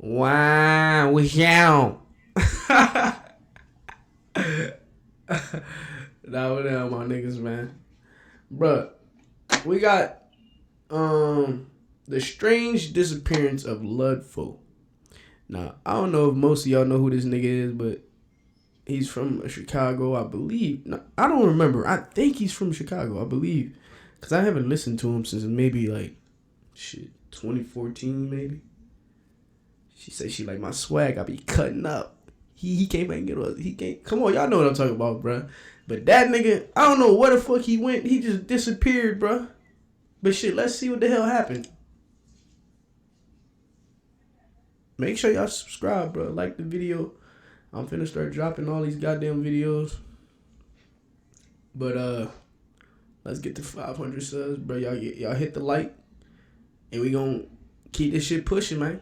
Wow, we YALL. Nah, what the hell, my niggas, man. Bruh, we got the strange disappearance of Ludfo. Now, I don't know if most of y'all know who this nigga is, but he's from Chicago, I believe. No, I don't remember. I think he's from Chicago, I believe. Because I haven't listened to him since maybe, 2014, maybe. She said she like my swag. I be cutting up. He can't make it. He can't. Come on, y'all know what I'm talking about, bruh. But that nigga, I don't know where the fuck he went. He just disappeared, bruh. But shit, let's see what the hell happened. Make sure y'all subscribe, bro. Like the video. I'm finna start dropping all these goddamn videos. But let's get to 500 subs, bro. Y'all hit the like, and we gonna keep this shit pushing, man.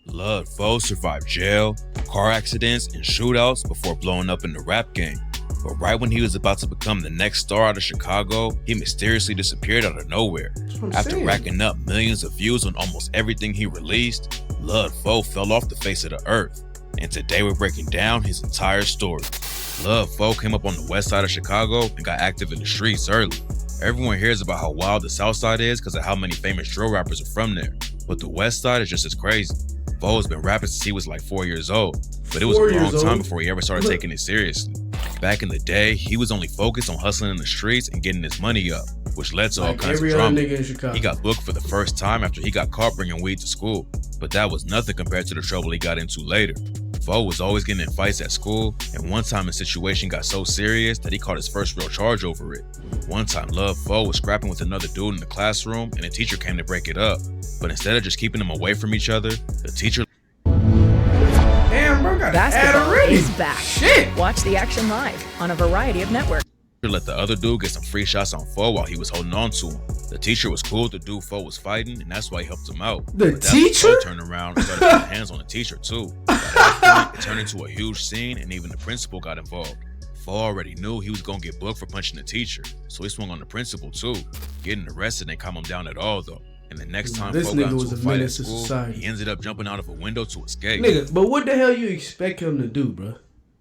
Ludfo survived jail, car accidents, and shootouts before blowing up in the rap game. But right when he was about to become the next star out of Chicago, he mysteriously disappeared out of nowhere. After racking up millions of views on almost everything he released, Ludfo fell off the face of the earth. And today we're breaking down his entire story. Ludfo came up on the west side of Chicago and got active in the streets early. Everyone hears about how wild the south side is because of how many famous drill rappers are from there. But the west side is just as crazy. Fo has been rapping since he was like 4 years old, but it was a long time before he ever started taking it seriously. Back in the day, he was only focused on hustling in the streets and getting his money up, which led to all kinds of drama. He got booked for the first time after he got caught bringing weed to school, but that was nothing compared to the trouble he got into later. Fo was always getting in fights at school, and one time the situation got so serious that he caught his first real charge over it. One time, Ludfo was scrapping with another dude in the classroom, and a teacher came to break it up. But instead of just keeping them away from each other, the teacher... Damn, bro, got Basketball is back. Shit! Watch the action live on a variety of networks. let the other dude get some free shots on Fo while he was holding on to him. The teacher was cool with the dude Fo was fighting, and that's why he helped him out. The teacher? Fo turned around and started putting hands on the teacher too. By that point, it turned into a huge scene, and even the principal got involved. Fo already knew he was gonna get booked for punching the teacher, so he swung on the principal too. Getting arrested didn't calm him down at all though. And the next time Fo got into a fight at school, he ended up jumping out of a window to escape. Nigga, but what the hell you expect him to do, bro?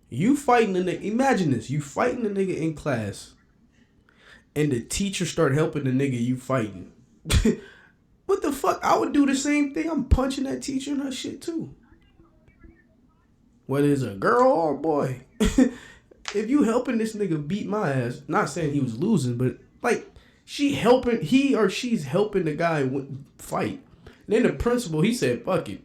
You fighting the nigga. Imagine this. You fighting the nigga in class, and the teacher start helping the nigga you fighting. What the fuck? I would do the same thing. I'm punching that teacher in her shit too. Whether it's a girl or a boy. If you helping this nigga beat my ass, not saying he was losing, but like he or she's helping the guy fight. And then the principal, he said, fuck it.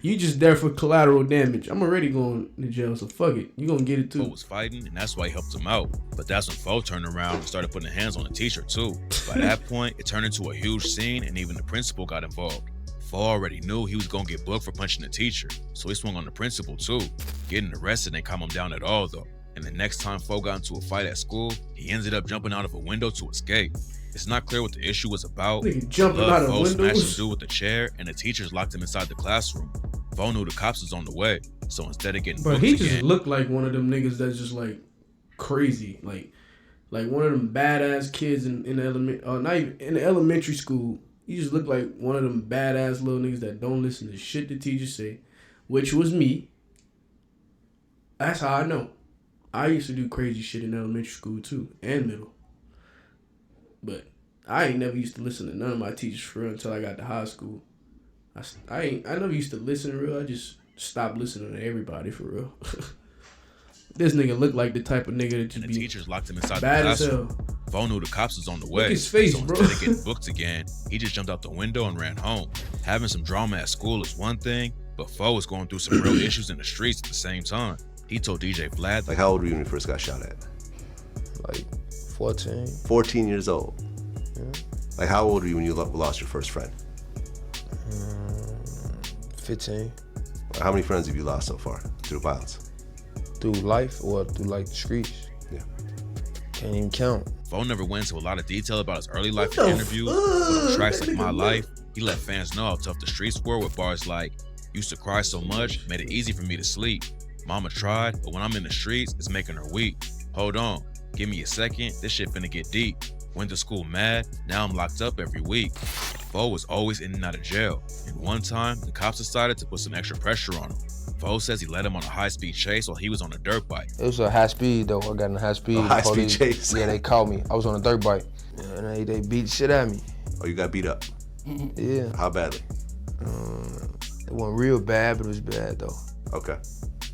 You just there for collateral damage. I'm already going to jail, so fuck it. You gonna get it too. Fo was fighting, and that's why he helped him out. But that's when Fo turned around and started putting hands on the teacher too. By that point, it turned into a huge scene, and even the principal got involved. Fo already knew he was gonna get booked for punching the teacher, so he swung on the principal too. Getting arrested didn't calm him down at all though. And the next time Fo got into a fight at school, he ended up jumping out of a window to escape. It's not clear what the issue was about. Fo smashed the dude with the chair, and the teachers locked him inside the classroom. Fo knew the cops was on the way, so instead of getting booked he just looked like one of them niggas that's just like crazy, like one of them badass kids in not even in the elementary school. He just looked like one of them badass little niggas that don't listen to shit the teachers say, which was me. That's how I know. I used to do crazy shit in elementary school too, and middle. But I ain't never used to listen to none of my teachers for real until I got to high school. I never used to listen for real. I just stopped listening to everybody for real. This nigga looked like the type of nigga that just and the teachers locked him inside the bad classroom. as hell. Fo knew the cops was on the way. Look his face, so bro. Instead of getting booked again, he just jumped out the window and ran home. Having some drama at school is one thing, but Fo was going through some real issues in the streets at the same time. He told DJ Vlad, like, how old were you when you first got shot at? Like 14. 14 years old. Yeah. Like, how old were you when you lost your first friend? 15. How many friends have you lost so far through violence? Through life or through like the streets? Yeah. Can't even count. Fo never went into a lot of detail about his early life in interviews, but on tracks like My Life, he let fans know how tough the streets were with bars like, used to cry so much, made it easy for me to sleep. Mama tried, but when I'm in the streets, it's making her weak. Hold on, give me a second, this shit finna get deep. Went to school mad, now I'm locked up every week. Fo was always in and out of jail, and one time, the cops decided to put some extra pressure on him. Fo says he led him on a high-speed chase while he was on a dirt bike. It was a high speed though. I got in a high speed. A high-speed Police- chase? Yeah, they caught me. I was on a dirt bike. And they beat the shit out of me. Oh, you got beat up? Yeah. How badly? It wasn't real bad, but it was bad though. Okay.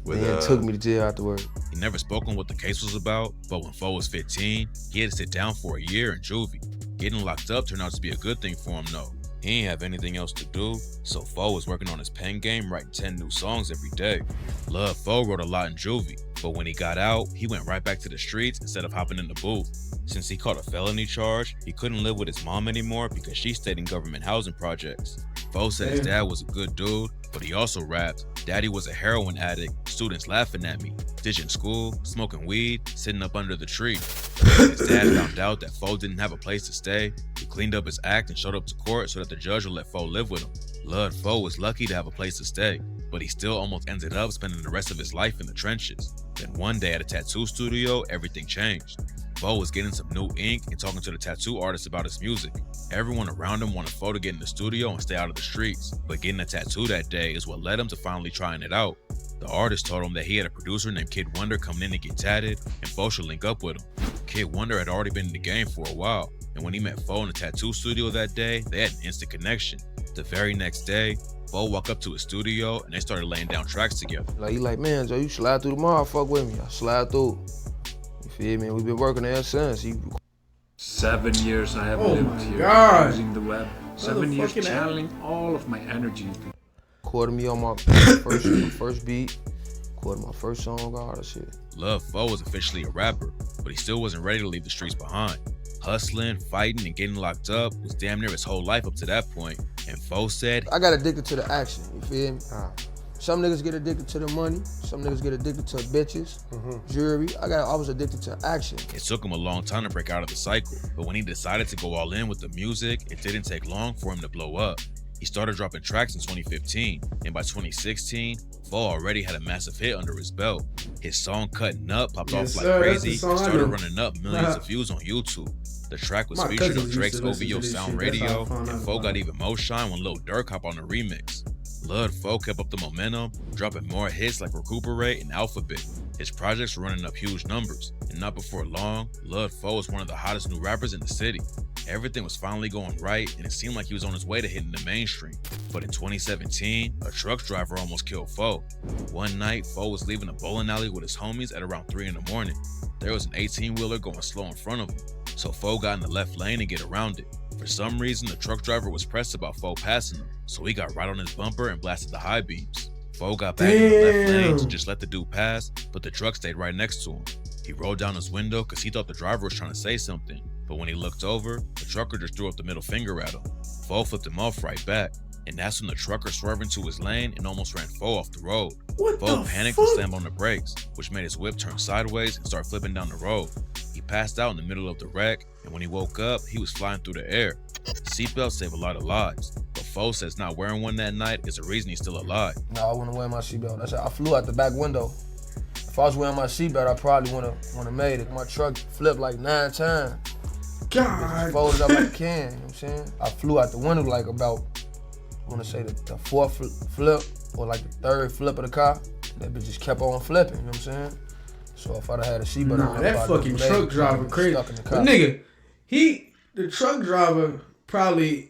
They took me to jail afterward. He never spoke on what the case was about, but when Fo was 15, he had to sit down for a year in juvie. Getting locked up turned out to be a good thing for him though. He ain't have anything else to do, so Fo was working on his pen game, writing 10 new songs every day. Love Fo wrote a lot in juvie, but when he got out, he went right back to the streets instead of hopping in the booth. Since he caught a felony charge, he couldn't live with his mom anymore because she stayed in government housing projects. Fo said his dad was a good dude, but he also rapped, "Daddy was a heroin addict, students laughing at me, ditching school, smoking weed, sitting up under the tree." When his dad found out that Fo didn't have a place to stay, he cleaned up his act and showed up to court so that the judge would let Fo live with him. Lud Fo was lucky to have a place to stay, but he still almost ended up spending the rest of his life in the trenches. Then one day at a tattoo studio, everything changed. Fo was getting some new ink and talking to the tattoo artist about his music. Everyone around him wanted Fo to get in the studio and stay out of the streets, but getting a tattoo that day is what led him to finally trying it out. The artist told him that he had a producer named Kid Wonder coming in to get tatted, and Fo should link up with him. Kid Wonder had already been in the game for a while, and when he met Fo in the tattoo studio that day, they had an instant connection. The very next day, Fo walked up to his studio and they started laying down tracks together. Like, he like, man, Joe, you slide through tomorrow, fuck with me. I slide through. You feel me? We've been working there since. 7 years I have Oh lived my here God. using the web. 7 years Motherfucking channeling all of my energy. Recorded me on my first beat. Recorded my first song, all that shit. Love Fo was officially a rapper, but he still wasn't ready to leave the streets behind. Hustling, fighting, and getting locked up was damn near his whole life up to that point, and Fo said, I got addicted to the action, you feel me? Some niggas get addicted to the money. Some niggas get addicted to bitches, jewelry. I was addicted to action. it took him a long time to break out of the cycle, but when he decided to go all in with the music, it didn't take long for him to blow up. He started dropping tracks in 2015, and by 2016, Fo already had a massive hit under his belt. His song Cutting Up popped Yes, off like sir, that's crazy the and song I started know. running up millions of views on YouTube. The track was My featured cousins on used Drake's to listen to OVO this Sound shit. That's how I Radio, found out and Fo about got it. even more shine when Lil Durk hopped on the remix. Lud Fo kept up the momentum, dropping more hits like Recuperate and Alphabet. His projects were running up huge numbers, and not before long, Lud Fo was one of the hottest new rappers in the city. Everything was finally going right, and it seemed like he was on his way to hitting the mainstream. But in 2017, a truck driver almost killed Fo. One night, Fo was leaving a bowling alley with his homies at around 3 in the morning. There was an 18-wheeler going slow in front of him, so Fo got in the left lane to get around it. For some reason, the truck driver was pressed about Fo passing him, so he got right on his bumper and blasted the high beams. Fo got back in the left lane to just let the dude pass, but the truck stayed right next to him. He rolled down his window because he thought the driver was trying to say something, but when he looked over, the trucker just threw up the middle finger at him. Fo flipped him off right back, and that's when the trucker swerved into his lane and almost ran Fo off the road. What Fo the panicked fuck? and slammed on the brakes, which made his whip turn sideways and start flipping down the road. He passed out in the middle of the wreck, and when he woke up, he was flying through the air. Seatbelts save a lot of lives, but Fo says not wearing one that night is the reason he's still alive. No, I wouldn't wear my seatbelt. That's I flew out the back window. If I was wearing my seatbelt, I probably wouldn't have made it. My truck flipped like 9 times. God. Folded up like a can, you know what I'm saying? I flew out the window like about, I want to say the fourth flip or like the third flip of the car. That bitch just kept on flipping, you know what I'm saying? So if I'd have had a seatbelt Nah, on, I that probably fucking would've made truck it. I'd driver been crazy. Stuck in the But car. nigga, the truck driver probably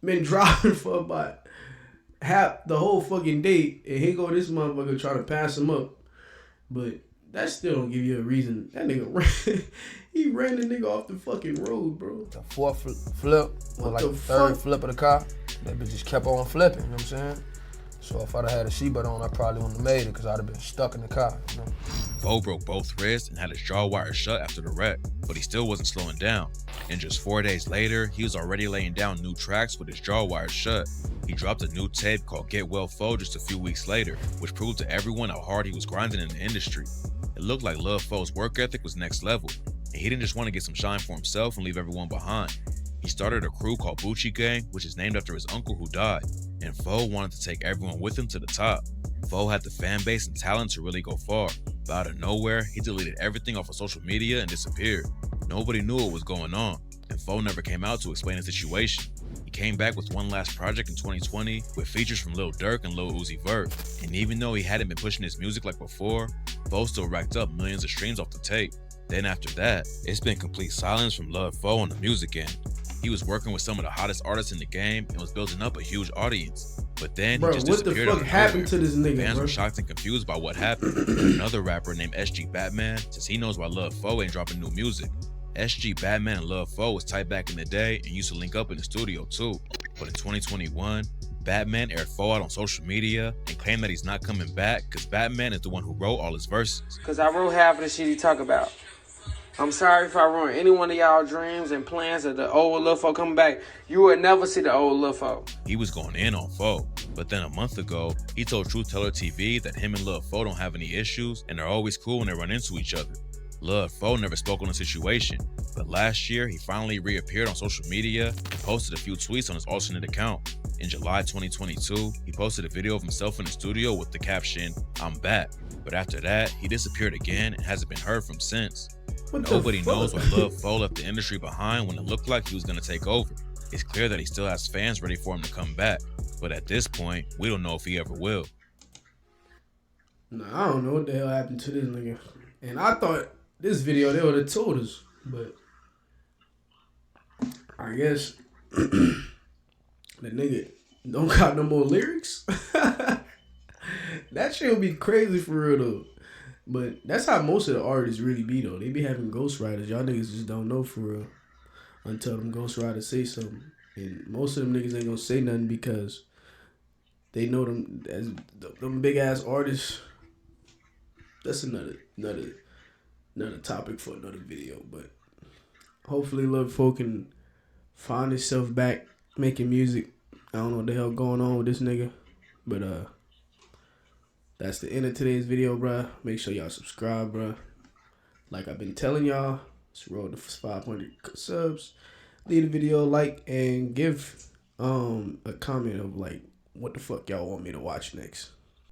been driving for about half the whole fucking day, and here go this motherfucker trying to pass him up. But that still don't give you a reason. That nigga ran, he ran the nigga off the fucking road, bro. The fourth flip or What like the the third fuck? flip of the car, that bitch just kept on flipping, you know what I'm saying? So if I'd have had a seatbelt on, I probably wouldn't have made it because I'd have been stuck in the car, you know? Fo broke both wrists and had his jaw wired shut after the wreck, but he still wasn't slowing down. And just 4 days later, he was already laying down new tracks with his jaw wired shut. He dropped a new tape called Get Well Fo just a few weeks later, which proved to everyone how hard he was grinding in the industry. It looked like Lil Fo's work ethic was next level, and he didn't just want to get some shine for himself and leave everyone behind. He started a crew called Bucci Gang, which is named after his uncle who died, and Fo wanted to take everyone with him to the top. Fo had the fan base and talent to really go far, but out of nowhere, he deleted everything off of social media and disappeared. Nobody knew what was going on, and Fo never came out to explain the situation. He came back with one last project in 2020 with features from Lil Durk and Lil Uzi Vert, and even though he hadn't been pushing his music like before, Fo still racked up millions of streams off the tape. Then after that, it's been complete silence from Love Fo on the music end. He was working with some of the hottest artists in the game and was building up a huge audience. But then he just disappeared. What the fuck happened to this nigga, Fans bro? were shocked and confused by what happened. Another rapper named SG Batman says he knows why Love Fo ain't dropping new music. SG Batman and Love Fo was tight back in the day and used to link up in the studio too. But in 2021, Batman aired Fo out on social media and claimed that he's not coming back because Batman is the one who wrote all his verses. Cause I wrote half of the shit he talk about. I'm sorry if I ruined any one of y'all dreams and plans of the old Lil Fo coming back. You would never see the old Lil Fo. He was going in on Fo, but then a month ago, he told Truth Teller TV that him and Lil Fo don't have any issues and they're always cool when they run into each other. Lil Fo never spoke on the situation, but last year he finally reappeared on social media and posted a few tweets on his alternate account. In July 2022, he posted a video of himself in the studio with the caption, "I'm back." But after that, he disappeared again and hasn't been heard from since. Nobody knows why Lil Fo left the industry behind when it looked like he was going to take over. It's clear that he still has fans ready for him to come back, but at this point, we don't know if he ever will. Nah, I don't know what the hell happened to this nigga. And I thought this video they would have told us, but I guess the nigga don't got no more lyrics. That shit would be crazy for real though. But that's how most of the artists really be though. They be having ghostwriters. Y'all niggas just don't know for real until them ghostwriters say something. And most of them niggas ain't gonna say nothing because they know them as them big ass artists. That's another topic for another video. But hopefully Lil Fo can find himself back making music. I don't know what the hell going on with this nigga. But that's the end of today's video, bruh. Make sure y'all subscribe, bruh. Like I've been telling y'all, let's roll to 500 subs. Leave the video a like and give a comment of like what the fuck y'all want me to watch next.